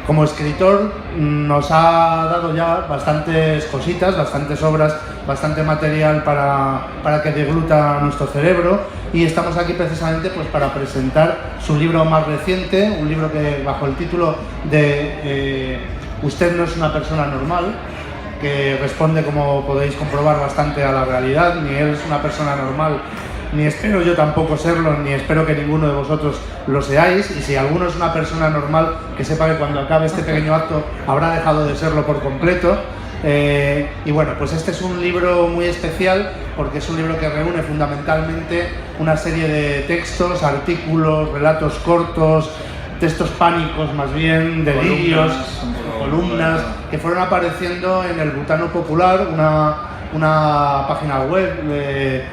como escritor nos ha dado ya bastantes cositas, bastantes obras, bastante material para que degluta nuestro cerebro, y estamos aquí precisamente pues para presentar su libro más reciente, un libro que bajo el título de Usted no es una persona normal, que responde, como podéis comprobar, bastante a la realidad. Ni él es una persona normal, ni espero yo tampoco serlo, ni espero que ninguno de vosotros lo seáis, y si alguno es una persona normal, que sepa que cuando acabe este pequeño acto habrá dejado de serlo por completo. Y bueno, pues este es un libro muy especial porque es un libro que reúne fundamentalmente una serie de textos, artículos, relatos cortos, textos pánicos más bien, delirios, columnas que fueron apareciendo en el Butano Popular, una página web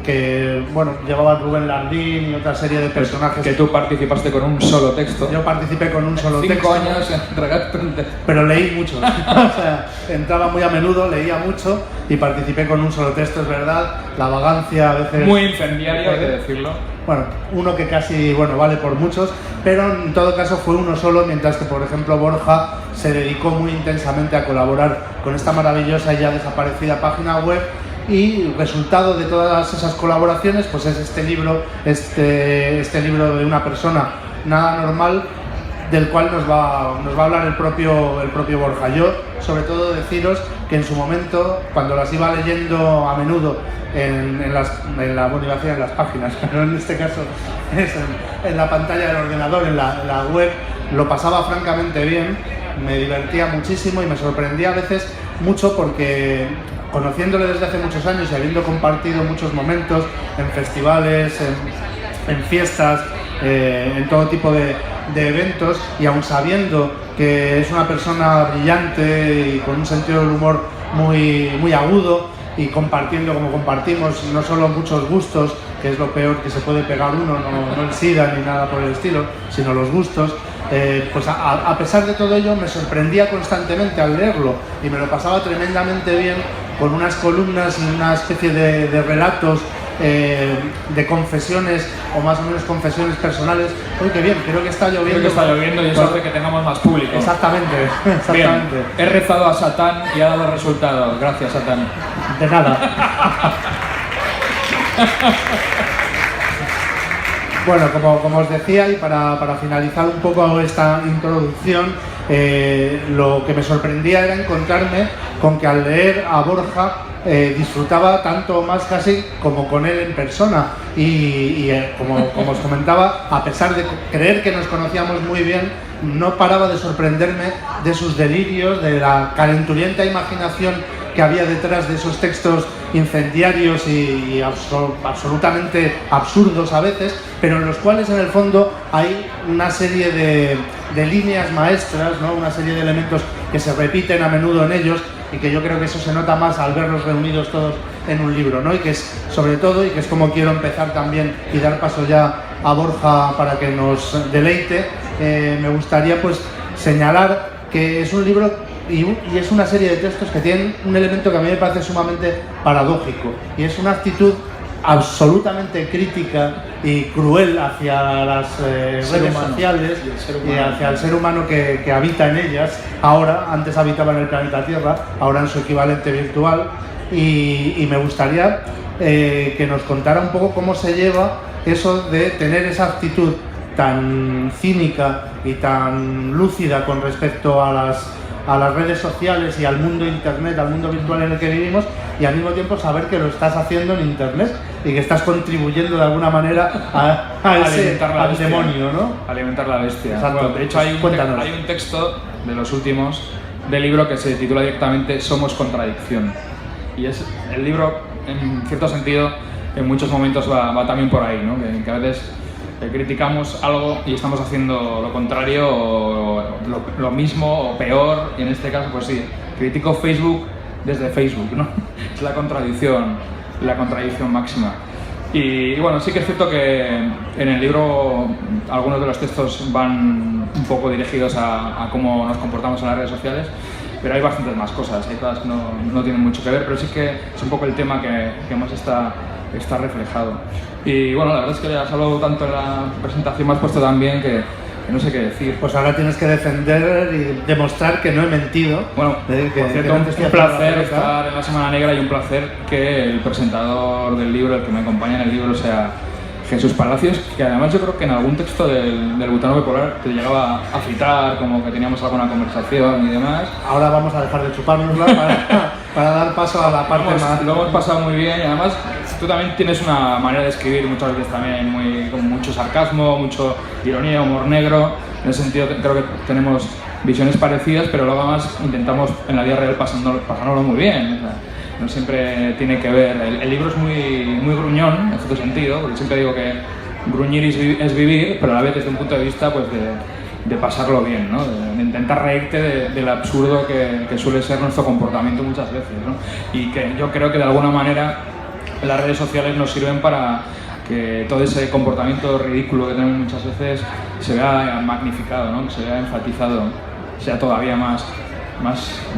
que bueno, llevaba Rubén Lardín y otra serie de personajes. Que tú participaste con un solo texto. Yo participé con un solo texto. 5 años entregaste un texto. Pero leí mucho. O sea, entraba muy a menudo, leía mucho y participé con un solo texto, es verdad. La vagancia a veces... Muy incendiario, hay que decirlo. Bueno, uno que casi, bueno, vale por muchos, pero en todo caso fue uno solo, mientras que, por ejemplo, Borja se dedicó muy intensamente a colaborar con esta maravillosa y ya desaparecida página web. Y resultado de todas esas colaboraciones pues es este libro de una persona nada normal, del cual nos va a hablar el propio Borja. Yo sobre todo deciros que en su momento, cuando las iba leyendo a menudo en las páginas, pero en este caso es en la pantalla del ordenador, en la web, lo pasaba francamente bien, me divertía muchísimo y me sorprendía a veces mucho porque, conociéndole desde hace muchos años y habiendo compartido muchos momentos en festivales, en fiestas, en todo tipo de eventos, y aun sabiendo que es una persona brillante y con un sentido del humor muy agudo, y compartiendo como compartimos no solo muchos gustos, que es lo peor que se puede pegar uno, no el SIDA ni nada por el estilo, sino los gustos, pues a pesar de todo ello me sorprendía constantemente al leerlo y me lo pasaba tremendamente bien con unas columnas y una especie de relatos, de confesiones o más o menos confesiones personales. Uy, qué bien, creo que está lloviendo. Creo que está lloviendo y eso hace que tengamos más público. Exactamente. Bien, he rezado a Satán y ha dado resultado. Gracias, Satán. De nada. Bueno, como os decía, y para finalizar un poco esta introducción, lo que me sorprendía era encontrarme con que al leer a Borja disfrutaba tanto más casi como con él en persona, y como os comentaba, a pesar de creer que nos conocíamos muy bien, no paraba de sorprenderme de sus delirios, de la calenturienta imaginación que había detrás de esos textos incendiarios y absolutamente absurdos a veces, pero en los cuales en el fondo hay una serie de líneas maestras, ¿no? Una serie de elementos que se repiten a menudo en ellos, y que yo creo que eso se nota más al verlos reunidos todos en un libro, ¿no? Y que es sobre todo, y que es como quiero empezar también y dar paso ya a Borja para que nos deleite, me gustaría pues señalar que es un libro y es una serie de textos que tienen un elemento que a mí me parece sumamente paradójico, y es una actitud absolutamente crítica y cruel hacia las redes sociales y hacia el ser humano que habita en ellas. Ahora, antes habitaba en el planeta Tierra, ahora en su equivalente virtual, y me gustaría que nos contara un poco cómo se lleva eso de tener esa actitud tan cínica y tan lúcida con respecto a las redes sociales y al mundo internet, al mundo virtual en el que vivimos, y al mismo tiempo saber que lo estás haciendo en internet y que estás contribuyendo de alguna manera al demonio, ¿no? Alimentar la bestia. Exacto. Bueno, de hecho hay un texto de los últimos del libro que se titula directamente Somos contradicción, y es el libro, en cierto sentido, en muchos momentos va también por ahí, ¿no? Que a veces criticamos algo y estamos haciendo lo contrario o lo mismo o peor, y en este caso pues sí, critico Facebook desde Facebook, ¿no? Es la contradicción máxima. Y bueno, sí que es cierto que en el libro algunos de los textos van un poco dirigidos a cómo nos comportamos en las redes sociales, pero hay bastantes más cosas, hay cosas que no tienen mucho que ver, pero sí que es un poco el tema que más está reflejado. Y bueno, la verdad es que has hablado tanto en la presentación, me has puesto también que no sé qué decir. Pues ahora tienes que defender y demostrar que no he mentido. Bueno, por cierto, un placer estar en la Semana Negra y un placer que el presentador del libro, el que me acompaña en el libro, sea Jesús Palacios, que además yo creo que en algún texto del Butano Bipolar te llegaba a citar, como que teníamos alguna conversación y demás. Ahora vamos a dejar de chupárnosla para dar paso a la parte más... Lo hemos pasado muy bien y además tú también tienes una manera de escribir muchas veces también con mucho sarcasmo, mucho ironía, humor negro. En ese sentido creo que tenemos visiones parecidas, pero luego además intentamos en la vida real pasándolo muy bien. O sea, no siempre tiene que ver. El libro es muy gruñón en cierto sentido, porque siempre digo que gruñir es vivir, pero a la vez desde un punto de vista pues de pasarlo bien, ¿no? De intentar reírte del absurdo que suele ser nuestro comportamiento muchas veces, ¿no? Y que yo creo que de alguna manera las redes sociales nos sirven para que todo ese comportamiento ridículo que tenemos muchas veces se vea magnificado, ¿no? Que se vea enfatizado, sea todavía más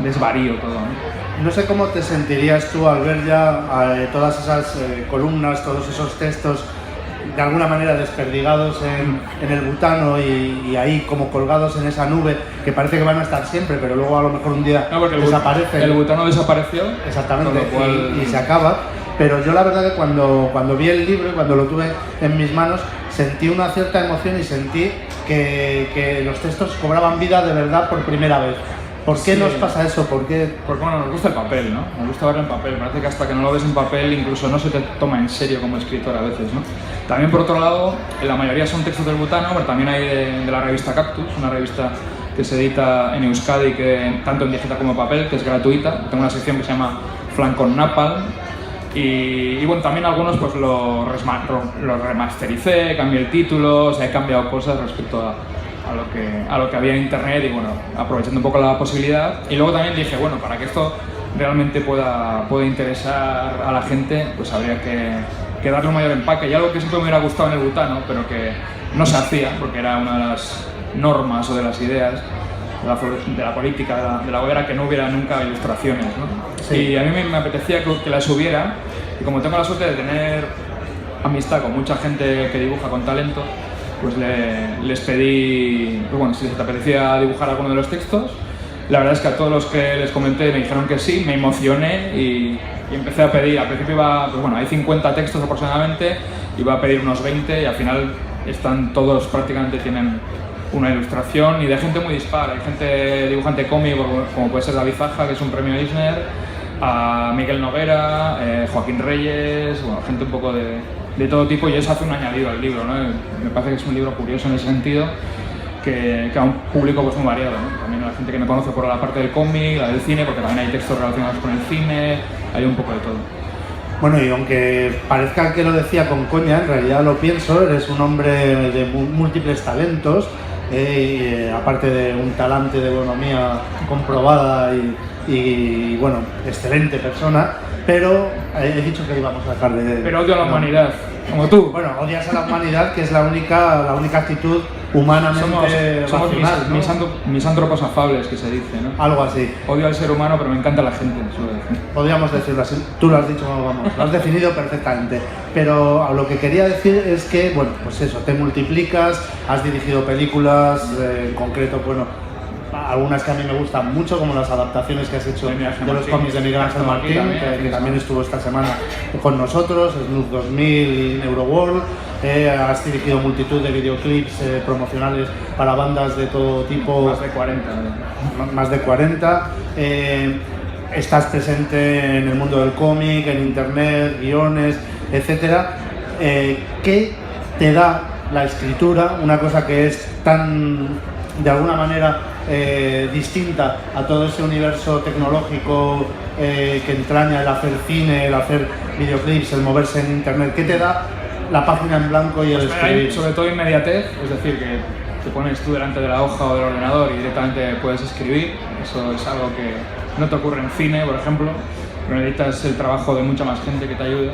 desvarío todo, ¿no? No sé cómo te sentirías tú al ver ya todas esas columnas, todos esos textos de alguna manera desperdigados en el Butano y ahí como colgados en esa nube que parece que van a estar siempre, pero luego a lo mejor un día desaparecen. El Butano desapareció. Exactamente, y se acaba. Pero yo la verdad que cuando vi el libro y cuando lo tuve en mis manos sentí una cierta emoción y sentí que los textos cobraban vida de verdad por primera vez. ¿Por qué nos pasa eso? Porque bueno, nos gusta el papel, ¿no? Nos gusta verlo en papel. Parece que hasta que no lo ves en papel incluso no se te toma en serio como escritor a veces, ¿no? También por otro lado, la mayoría son textos del Butano, pero también hay de la revista Cactus, una revista que se edita en Euskadi, que tanto en digital como en papel, que es gratuita. Tengo una sección que se llama Flan con Napalm. Y bueno, también algunos pues lo remastericé, cambié el título, o sea, he cambiado cosas respecto a lo que había en internet y bueno, aprovechando un poco la posibilidad. Y luego también dije, bueno, para que esto realmente pueda interesar a la gente, pues habría que darle un mayor empaque. Y algo que siempre me hubiera gustado en el Butano, pero que no se hacía, porque era una de las normas o de las ideas de la política de la web, era que no hubiera nunca ilustraciones, ¿no? Sí. Y a mí me apetecía que las hubiera, y como tengo la suerte de tener amistad con mucha gente que dibuja con talento, pues les pedí, pues bueno, si les apetecía dibujar alguno de los textos. La verdad es que a todos los que les comenté me dijeron que sí, me emocioné y empecé a pedir. Al principio pues bueno, hay 50 textos aproximadamente, iba a pedir unos 20 y al final están todos, prácticamente tienen una ilustración y de gente muy dispar. Hay gente dibujante cómic, como puede ser David Zaja, que es un premio Eisner, a Miguel Noguera, Joaquín Reyes, bueno, gente un poco de todo tipo, y eso hace un añadido al libro, ¿no? Me parece que es un libro curioso en ese sentido, que a un público pues muy variado, ¿no? También a la gente que me conoce por la parte del cómic, la del cine, porque también hay textos relacionados con el cine, hay un poco de todo. Bueno, y aunque parezca que lo decía con coña, en realidad lo pienso, eres un hombre de múltiples talentos, aparte de un talante de bonomía comprobada y bueno, excelente persona, pero he dicho que íbamos a dejar de... Pero odio a la humanidad, como tú. Bueno, odias a la humanidad, que es la única actitud humanamente racional, ¿no? Misántropos afables, que se dice, ¿no? Algo así. Odio al ser humano, pero me encanta la gente, suelo decir. Podríamos decirlo así. Tú lo has dicho, vamos, lo has definido perfectamente. Pero a lo que quería decir es que, bueno, pues eso, te multiplicas, has dirigido películas, en concreto, bueno, algunas que a mí me gustan mucho, como las adaptaciones que has hecho de los cómics de Miguel Ángel Martín, que también estuvo esta semana con nosotros, Snoop 2000 y Neuroworld. Has dirigido multitud de videoclips promocionales para bandas de todo tipo. Más de 40. Más de 40. Estás presente en el mundo del cómic, en internet, guiones, etcétera. ¿Qué te da la escritura? Una cosa que es tan, de alguna manera, distinta a todo ese universo tecnológico que entraña el hacer cine, el hacer videoclips, el moverse en internet. ¿Qué te da la página en blanco y el escribir? Sobre todo inmediatez, es decir, que te pones tú delante de la hoja o del ordenador y directamente puedes escribir. Eso es algo que no te ocurre en cine, por ejemplo, pero necesitas el trabajo de mucha más gente que te ayude.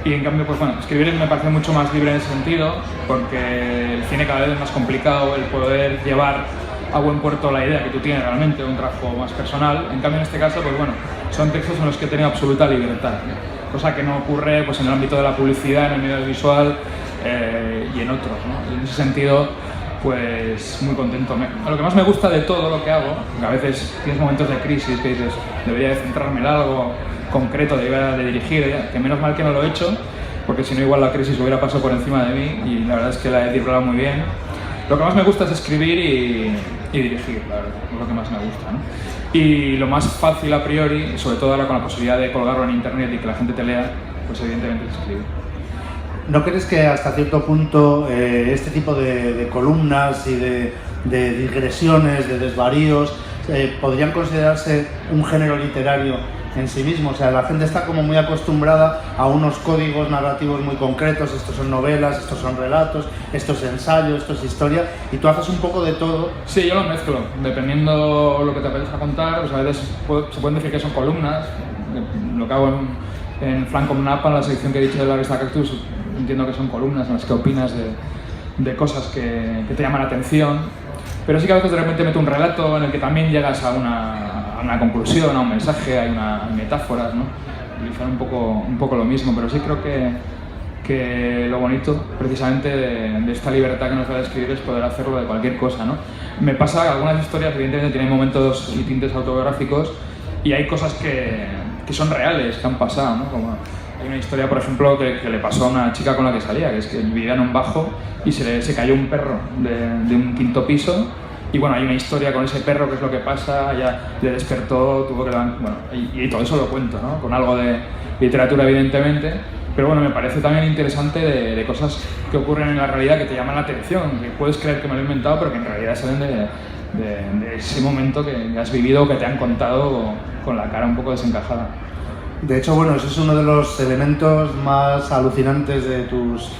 Y en cambio, pues bueno, escribir me parece mucho más libre en ese sentido, porque el cine cada vez es más complicado, el poder llevar a buen puerto la idea que tú tienes realmente, un trabajo más personal. En cambio, en este caso, pues bueno, son textos en los que he tenido absoluta libertad, ¿no? Cosa que no ocurre pues, en el ámbito de la publicidad, en el medio visual y en otros, ¿no? Y en ese sentido, pues muy contento. Lo que más me gusta de todo lo que hago, que a veces tienes momentos de crisis que dices, debería de centrarme en algo concreto, debería de dirigir, que menos mal que no lo he hecho, porque si no igual la crisis hubiera pasado por encima de mí y la verdad es que la he librado muy bien. Lo que más me gusta es escribir y dirigir, la verdad, es lo que más me gusta, ¿no? Y lo más fácil a priori, sobre todo ahora con la posibilidad de colgarlo en internet y que la gente te lea, pues evidentemente es escribir. ¿No crees que hasta cierto punto este tipo de columnas y de digresiones, de desvaríos, podrían considerarse un género literario en sí mismo? O sea, la gente está como muy acostumbrada a unos códigos narrativos muy concretos, estos son novelas, estos son relatos, esto es ensayo, esto es historia, y tú haces un poco de todo. Sí, yo lo mezclo, dependiendo lo que te apetezca contar, pues a veces se pueden decir que son columnas, lo que hago en Flanco Mnapa, en la sección que he dicho de la revista Cactus, entiendo que son columnas en las que opinas de cosas que te llaman la atención, pero sí que a veces de repente meto un relato en el que también llegas a una conclusión, a un mensaje, hay metáforas, ¿no? Utilizar un poco lo mismo, pero sí creo que lo bonito precisamente de esta libertad que nos da de escribir es poder hacerlo de cualquier cosa, ¿no? Me pasa que algunas historias evidentemente tienen momentos y tintes autobiográficos y hay cosas que son reales, que han pasado, ¿no? Como hay una historia, por ejemplo, que le pasó a una chica con la que salía, que es que vivía en un bajo y se cayó un perro de un quinto piso. Y bueno, hay una historia con ese perro, qué es lo que pasa, ya le despertó, tuvo que levantar, bueno, y todo eso lo cuento, ¿no? Con algo de literatura, evidentemente, pero bueno, me parece también interesante de cosas que ocurren en la realidad que te llaman la atención, que puedes creer que me lo he inventado, pero que en realidad salen de ese momento que has vivido, que te han contado con la cara un poco desencajada. De hecho, bueno, ese es uno de los elementos más alucinantes de tus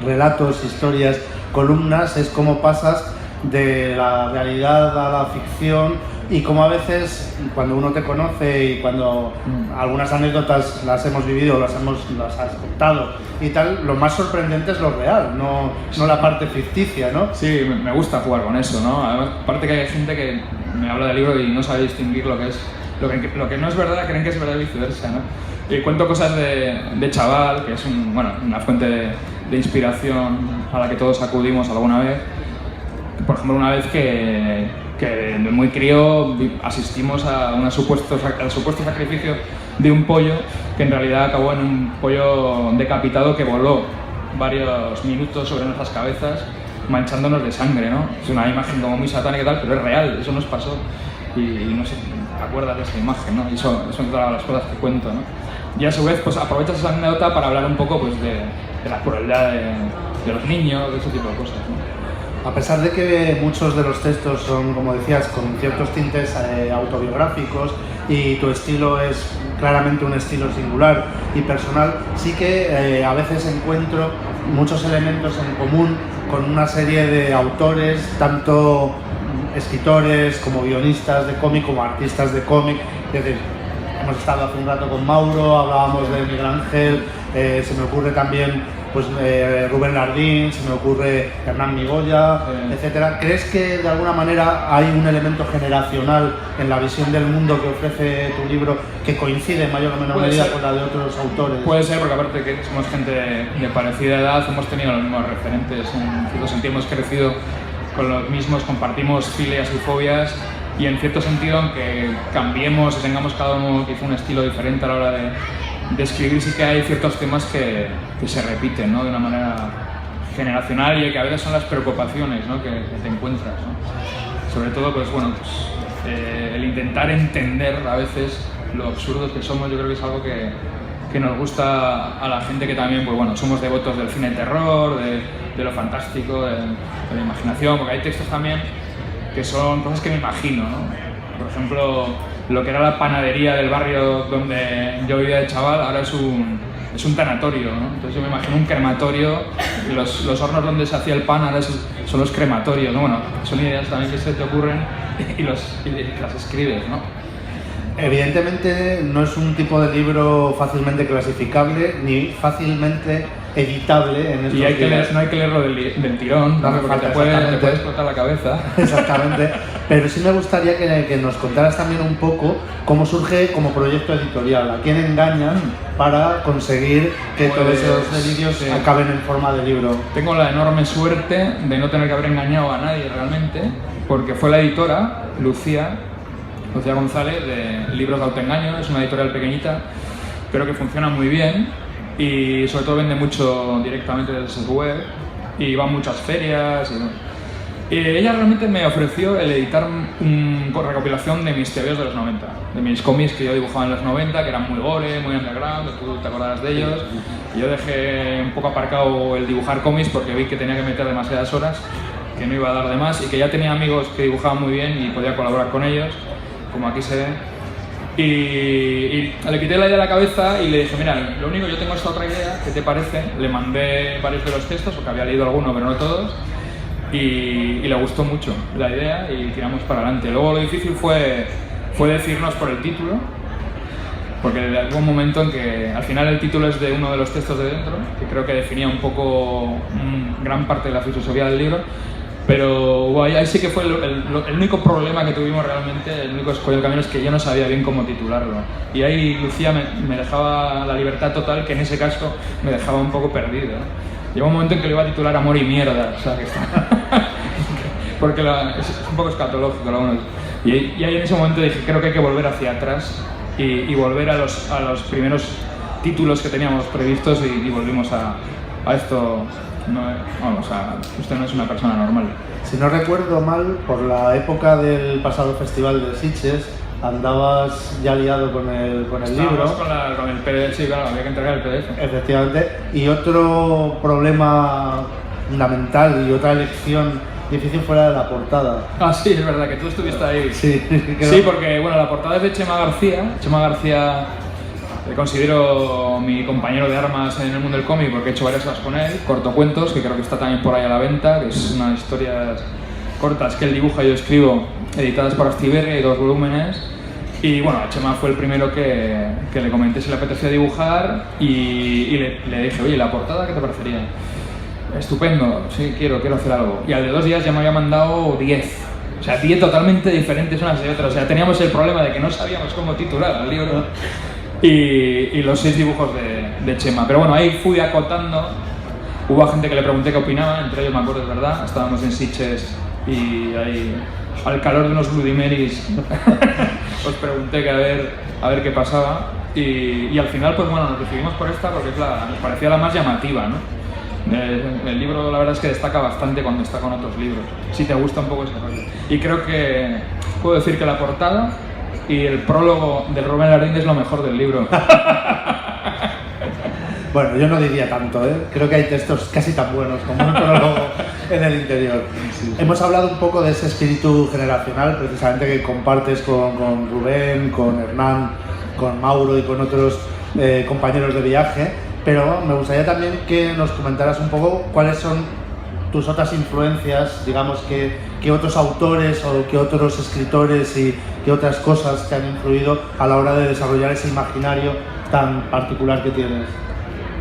relatos, historias, columnas, es cómo pasas de la realidad a la ficción y cómo a veces cuando uno te conoce y cuando algunas anécdotas las hemos vivido, las has contado y tal, lo más sorprendente es lo real, no la parte ficticia, ¿no? Sí, me gusta jugar con eso, ¿no? Además, aparte que hay gente que me habla del libro y no sabe distinguir lo que no es verdad, creen que es verdad y viceversa, ¿no? Y cuento cosas de chaval, que es una fuente de inspiración a la que todos acudimos alguna vez. Por ejemplo, una vez que de muy crío asistimos a al supuesto sacrificio de un pollo que en realidad acabó en un pollo decapitado que voló varios minutos sobre nuestras cabezas manchándonos de sangre, ¿no? Es una imagen como muy satánica y tal, pero es real, eso nos pasó y no sé, te acuerdas de esa imagen, ¿no? Y eso es otra de las cosas que cuento, ¿no? Y a su vez pues aprovechas esa anécdota para hablar un poco pues de la crueldad de los niños, de ese tipo de cosas, ¿no? A pesar de que muchos de los textos son, como decías, con ciertos tintes autobiográficos y tu estilo es claramente un estilo singular y personal, sí que a veces encuentro muchos elementos en común con una serie de autores, tanto escritores como guionistas de cómic, como artistas de cómic. Es decir, hemos estado hace un rato con Mauro, hablábamos de Miguel Ángel, se me ocurre también pues Rubén Lardín, se me ocurre Hernán Migoya, etcétera. ¿Crees que de alguna manera hay un elemento generacional en la visión del mundo que ofrece tu libro que coincide en mayor o menor medida con la de otros autores? Puede ser, porque aparte que somos gente de parecida edad, hemos tenido los mismos referentes, en cierto sentido hemos crecido con los mismos, compartimos filias y fobias y en cierto sentido, aunque cambiemos y tengamos cada uno quizá un estilo diferente a la hora de escribir, sí que hay ciertos temas que se repiten, ¿no? De una manera generacional y que a veces son las preocupaciones, ¿no? que te encuentras, ¿no? Sobre todo pues, el intentar entender a veces lo absurdos que somos, yo creo que es algo que nos gusta a la gente que también pues, somos devotos del cine de terror, de lo fantástico, de la imaginación, porque hay textos también que son cosas que me imagino, ¿no? Por ejemplo, lo que era la panadería del barrio donde yo vivía de chaval, ahora es un tanatorio, ¿no? Entonces yo me imagino un crematorio y los hornos donde se hacía el pan ahora son los crematorios, ¿no? Bueno, son ideas también que se te ocurren y las escribes, ¿no? Evidentemente no es un tipo de libro fácilmente clasificable ni fácilmente editable en estos y días. no hay que leerlo del tirón, No porque te puede explotar la cabeza. Exactamente, pero sí me gustaría que nos contaras también un poco cómo surge como proyecto editorial, a quién engañan para conseguir que todos esos delirios acaben en forma de libro. Tengo la enorme suerte de no tener que haber engañado a nadie realmente, porque fue la editora, Lucía González, de Libros de Autoengaño. Es una editorial pequeñita, pero que funciona muy bien y sobre todo vende mucho directamente desde su web y va a muchas ferias. Ella realmente me ofreció el editar una recopilación de mis tebeos de los 90, de mis cómics que yo dibujaba en los 90, que eran muy gore, muy underground, tú te acordarás de ellos. Y yo dejé un poco aparcado el dibujar cómics porque vi que tenía que meter demasiadas horas, que no iba a dar de más, y que ya tenía amigos que dibujaban muy bien y podía colaborar con ellos, como aquí se ve. Y le quité la idea de la cabeza y le dije, mira, lo único, yo tengo esta otra idea, ¿qué te parece? Le mandé varios de los textos, porque había leído alguno, pero no todos, y le gustó mucho la idea y tiramos para adelante. Luego lo difícil fue decidirnos por el título, porque hubo un momento en que al final el título es de uno de los textos de dentro, que creo que definía un poco gran parte de la filosofía del libro. Pero ahí sí que fue el único problema que tuvimos realmente, el único escollo del camino, es que yo no sabía bien cómo titularlo. Y ahí Lucía me dejaba la libertad total, que en ese caso me dejaba un poco perdido, ¿no? Llegó un momento en que lo iba a titular Amor y Mierda, o sea que está... porque es un poco escatológico. Y ahí en ese momento dije, creo que hay que volver hacia atrás y volver a los primeros títulos que teníamos previstos y volvimos a esto. No, vamos, usted no es una persona normal. Si no recuerdo mal, por la época del pasado festival de Sitges, andabas ya liado con el libro. Con el PDF, sí, claro, había que entregar el PDF. Efectivamente. Y otro problema fundamental y otra elección difícil fue la de la portada. Ah, sí, es verdad, que tú estuviste ahí. Sí, sí, porque bueno, la portada es de Chema García. Chema García le considero mi compañero de armas en el mundo del cómic porque he hecho varias cosas con él, cortocuentos, que creo que está también por ahí a la venta, que es unas historias cortas que él dibuja y yo escribo, editadas por Astiberri, 2 volúmenes. Y bueno, a Chema fue el primero que le comenté si le apetecía dibujar y le dije, oye, ¿la portada qué te parecería? Estupendo, sí, quiero hacer algo. Y al de 2 días ya me había mandado 10. O sea, 10 totalmente diferentes unas de otras. O sea, teníamos el problema de que no sabíamos cómo titular el libro. Y los 6 dibujos de Chema. Pero bueno, ahí fui acotando. Hubo gente que le pregunté qué opinaba, entre ellos me acuerdo, es verdad. Estábamos en Sitges y ahí, al calor de unos Bloody Marys, os pregunté que a ver qué pasaba. Y al final, pues bueno, nos decidimos por esta porque nos parecía la más llamativa, ¿no? El libro, la verdad es que destaca bastante cuando está con otros libros, si te gusta un poco ese rollo. Y creo que puedo decir que la portada y el prólogo del Rubén Lardín es lo mejor del libro. Bueno, yo no diría tanto, ¿eh? Creo que hay textos casi tan buenos como el prólogo en el interior. Sí. Hemos hablado un poco de ese espíritu generacional, precisamente que compartes con Rubén, con Hernán, con Mauro y con otros compañeros de viaje, pero me gustaría también que nos comentaras un poco cuáles son tus otras influencias, digamos, que otros autores o que otros escritores y que otras cosas te han influido a la hora de desarrollar ese imaginario tan particular que tienes.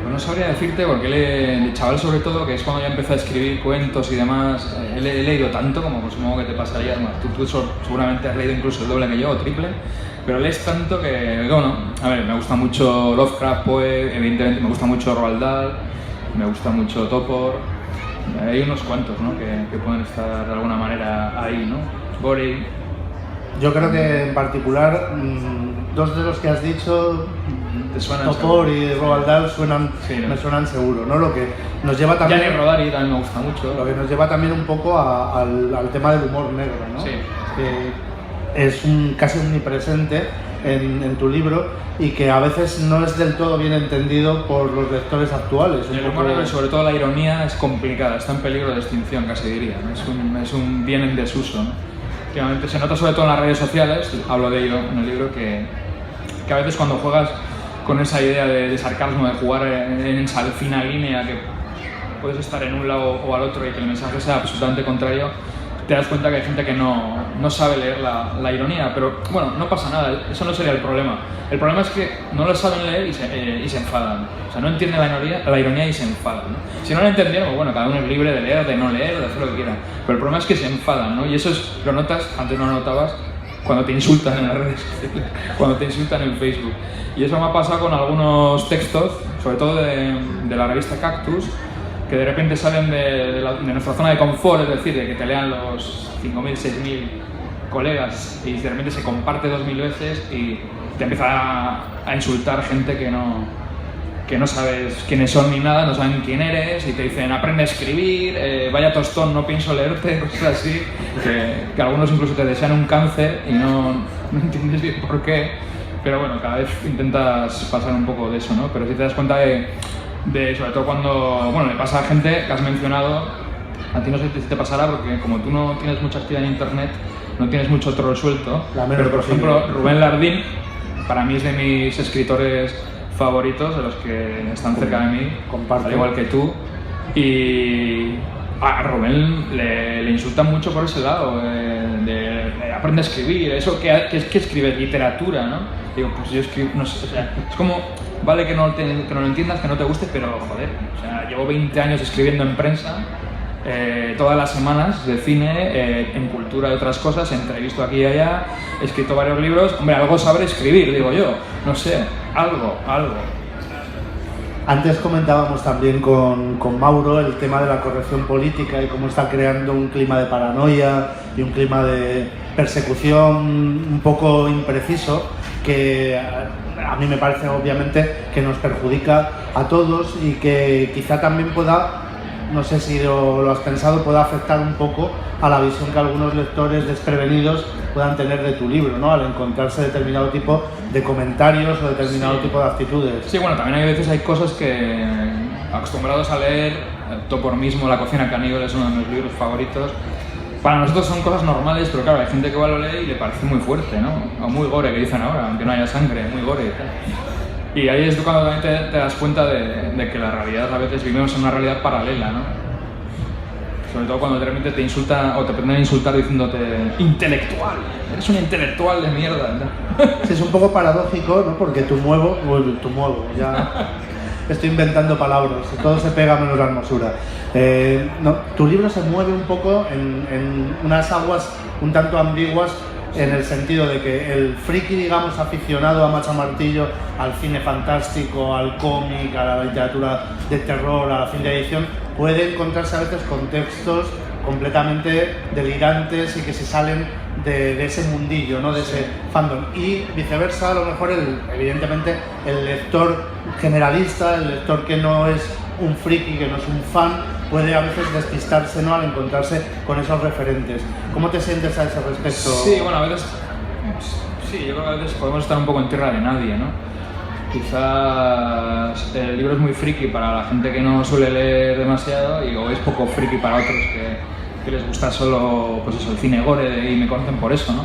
Pues no sabría decirte, porque de chaval sobre todo, que es cuando ya empecé a escribir cuentos y demás, he leído tanto, como pues, supongo que te pasaría, bueno, tú seguramente has leído incluso el doble que yo, o triple, pero lees tanto que, bueno, a ver, me gusta mucho Lovecraft, Poe, evidentemente me gusta mucho Roald Dahl, me gusta mucho Topor. Hay unos cuantos, ¿no? que pueden estar de alguna manera ahí, ¿no? Gorey. Yo creo que en particular 2 de los que has dicho, Topor y Roald Dahl, me suenan seguro, ¿no? Lo que nos lleva también... Gianni Rodari también me gusta mucho. Lo que nos lleva también un poco al tema del humor negro, ¿no? Sí. Que es casi omnipresente en tu libro y que a veces no es del todo bien entendido por los lectores actuales. El humor negro y sobre todo la ironía es complicada, está en peligro de extinción, casi diría, ¿no? Es un bien en desuso, ¿no? Que se nota sobre todo en las redes sociales, hablo de ello en el libro, que a veces cuando juegas con esa idea de sarcasmo, de jugar en esa fina línea, que puedes estar en un lado o al otro y que el mensaje sea absolutamente contrario, te das cuenta que hay gente que no no sabe leer la ironía, pero bueno, no pasa nada, eso no sería el problema. El problema es que no lo saben leer y se enfadan. O sea, no entienden la ironía y se enfadan, ¿no? Si no la entendieran, pues bueno, cada uno es libre de leer, de no leer, de hacer lo que quiera. Pero el problema es que se enfadan, ¿no? Y eso lo notas, antes no lo notabas, cuando te insultan en las redes sociales, cuando te insultan en Facebook. Y eso me ha pasado con algunos textos, sobre todo de la revista Cactus, que de repente salen de nuestra zona de confort, es decir, de que te lean los 5.000, 6.000 colegas y de repente se comparte 2.000 veces y te empieza a insultar gente que no sabes quiénes son ni nada, no saben quién eres y te dicen aprende a escribir, vaya tostón, no pienso leerte, cosas así, que algunos incluso te desean un cáncer y no entiendes bien por qué, pero bueno, cada vez intentas pasar un poco de eso, ¿no? Pero si te das cuenta de sobre todo cuando, bueno, le pasa a gente que has mencionado, a ti no sé si te pasará porque como tú no tienes mucha actividad en internet, no tienes mucho troll suelto, pero por ejemplo Rubén Lardín para mí es de mis escritores favoritos, de los que están cerca de mí, al igual que tú, y a Rubén le insultan mucho por ese lado, de aprende a escribir, eso que escribes literatura, ¿no? Digo, pues yo escribo, no sé, o sea, es como, vale que no lo entiendas, que no te guste, pero joder, o sea, llevo 20 años escribiendo en prensa, todas las semanas de cine, en cultura y otras cosas, entrevisto aquí y allá, he escrito varios libros, hombre, algo sabré escribir, digo yo, no sé, algo. Antes comentábamos también con Mauro el tema de la corrección política y cómo está creando un clima de paranoia y un clima de persecución un poco impreciso que a mí me parece obviamente que nos perjudica a todos y que quizá también pueda, no sé si lo has pensado, pueda afectar un poco a la visión que algunos lectores desprevenidos puedan tener de tu libro, ¿no? Al encontrarse determinado tipo de comentarios o determinado tipo de actitudes. Sí, bueno, también hay cosas que, acostumbrados a leer, tú por mismo, La cocina caníbal es uno de mis libros favoritos. Para nosotros son cosas normales, pero claro, hay gente que lo lee y le parece muy fuerte, ¿no? O muy gore, que dicen ahora, aunque no haya sangre, muy gore y tal. Y ahí es cuando también te das cuenta de que la realidad, a veces vivimos en una realidad paralela, ¿no? Sobre todo cuando de repente te insultan o te pretenden insultar diciéndote intelectual, eres un intelectual de mierda, ¿no? Sí, es un poco paradójico, ¿no? Porque tu muevo, ya estoy inventando palabras, todo se pega menos la hermosura. No, tu libro se mueve un poco en unas aguas un tanto ambiguas, en el sentido de que el friki, digamos, aficionado a macho martillo, al cine fantástico, al cómic, a la literatura de terror, a la ciencia ficción, puede encontrarse a veces con textos completamente delirantes y que se salen de ese mundillo, ¿no? De ese fandom. Y viceversa, a lo mejor, evidentemente, el lector generalista, el lector que no es un friki, que no es un fan, puede a veces despistarse, ¿no? Al encontrarse con esos referentes. ¿Cómo te sientes a ese respecto? Sí, bueno, a veces, sí, yo creo que a veces podemos estar un poco en tierra de nadie, ¿no? Quizás el libro es muy friki para la gente que no suele leer demasiado o es poco friki para otros que les gusta solo, pues eso, el cine gore y me conocen por eso, ¿no?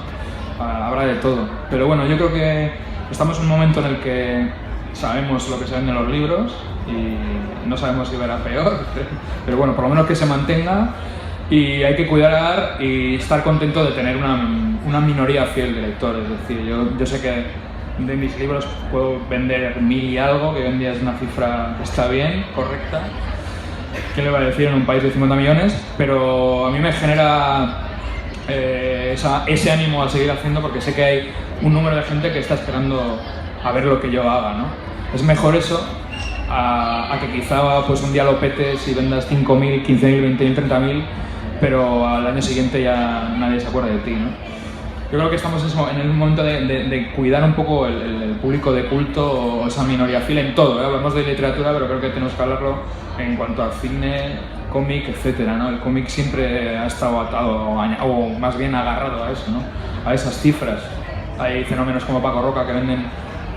Habrá de todo. Pero bueno, yo creo que estamos en un momento en el que sabemos lo que se vende en los libros y no sabemos si verá peor, pero bueno, por lo menos que se mantenga y hay que cuidar y estar contento de tener una minoría fiel de lectores. Es decir, yo sé que de mis libros puedo vender 1000 y algo, que hoy en día es una cifra que está bien, correcta. ¿Quién le va a decir en un país de 50 millones? Pero a mí me genera ese ánimo a seguir haciendo porque sé que hay un número de gente que está esperando a ver lo que yo haga, ¿no? Es mejor eso a que quizá pues un día lo petes y vendas 5.000, 15.000, 20.000, 30.000, pero al año siguiente ya nadie se acuerda de ti, ¿no? Yo creo que estamos en el momento de cuidar un poco el público de culto o esa minoría fiel en todo, ¿eh? Hablamos de literatura, pero creo que tenemos que hablarlo en cuanto al cine, cómic, etcétera, ¿no? El cómic siempre ha estado atado o más bien agarrado a eso, ¿no? A esas cifras. Hay fenómenos como Paco Roca que venden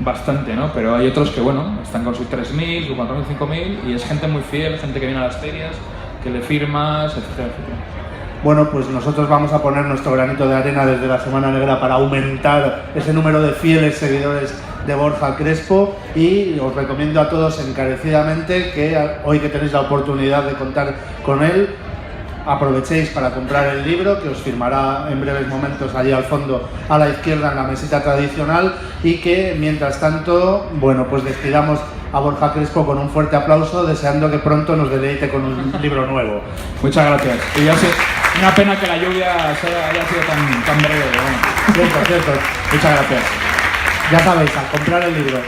bastante, ¿no? Pero hay otros que, bueno, están con sus 3.000, sus 4.000, 5.000 y es gente muy fiel, gente que viene a las ferias, que le firmas, etcétera, etcétera. Bueno, pues nosotros vamos a poner nuestro granito de arena desde la Semana Negra para aumentar ese número de fieles seguidores de Borja Crespo y os recomiendo a todos encarecidamente que hoy que tenéis la oportunidad de contar con él, aprovechéis para comprar el libro, que os firmará en breves momentos allí al fondo a la izquierda en la mesita tradicional, y que mientras tanto, bueno, pues despidamos a Borja Crespo con un fuerte aplauso, deseando que pronto nos deleite con un libro nuevo. Muchas gracias. Y ya sé, una pena que la lluvia haya sido tan breve. Bueno. Cierto. Muchas gracias. Ya sabéis, a comprar el libro.